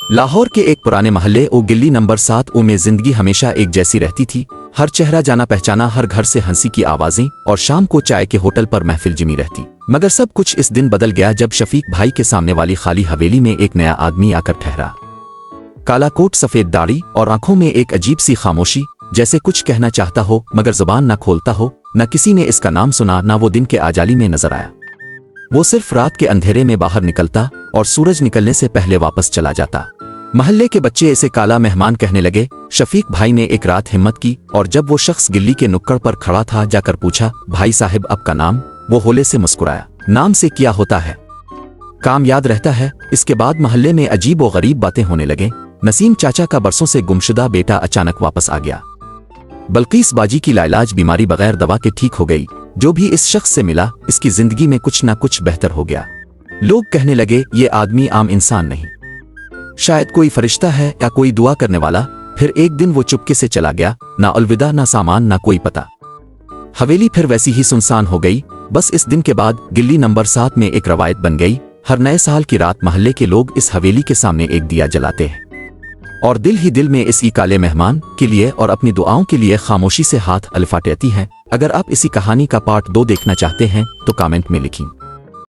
لاہور کے ایک پرانے محلے او گلی نمبر 7 او میں زندگی ہمیشہ ایک جیسی رہتی تھی۔ ہر چہرہ جانا پہچانا، ہر گھر سے ہنسی کی آوازیں، اور شام کو چائے کے ہوٹل پر محفل جمی رہتی۔ مگر سب کچھ اس دن بدل گیا جب شفیق بھائی کے سامنے والی خالی حویلی میں ایک نیا آدمی آ کر ٹھہرا۔ کالا کوٹ، سفید داڑھی اور آنکھوں میں ایک عجیب سی خاموشی، جیسے کچھ کہنا چاہتا ہو مگر زبان نہ کھولتا ہو۔ نہ کسی نے اس کا نام سنا، نہ وہ دن کے آجالی میں نظر آیا۔ وہ صرف رات کے اندھیرے میں باہر نکلتا اور سورج نکلنے سے پہلے واپس چلا جاتا۔ محلے کے بچے اسے کالا مہمان کہنے لگے۔ شفیق بھائی نے ایک رات ہمت کی اور جب وہ شخص گلی کے نکڑ پر کھڑا تھا جا کر پوچھا، بھائی صاحب آپ کا نام؟ وہ ہولے سے مسکرایا، نام سے کیا ہوتا ہے، کام یاد رہتا ہے۔ اس کے بعد محلے میں عجیب و غریب باتیں ہونے لگیں۔ نسیم چاچا کا برسوں سے گمشدہ بیٹا اچانک واپس آ گیا۔ بلقیس باجی کی لاعلاج بیماری بغیر دوا کے ٹھیک ہو گئی۔ جو بھی اس شخص سے ملا اس کی زندگی میں کچھ نہ کچھ بہتر ہو گیا۔ لوگ کہنے لگے یہ آدمی عام انسان نہیں، شاید کوئی فرشتہ ہے یا کوئی دعا کرنے والا۔ پھر ایک دن وہ چپکے سے چلا گیا، نہ الوداع، نہ سامان، نہ کوئی پتہ۔ حویلی پھر ویسی ہی سنسان ہو گئی۔ بس اس دن کے بعد گلی نمبر 7 میں ایک روایت بن گئی، ہر نئے سال کی رات محلے کے لوگ اس حویلی کے سامنے ایک دیا جلاتے ہیں اور دل ہی دل میں اس کالے مہمان کے لیے اور اپنی دعاؤں کے لیے خاموشی سے ہاتھ الفاٹتی ہیں۔ اگر آپ اسی کہانی کا پارٹ 2 دیکھنا چاہتے ہیں تو کامنٹ میں لکھیں۔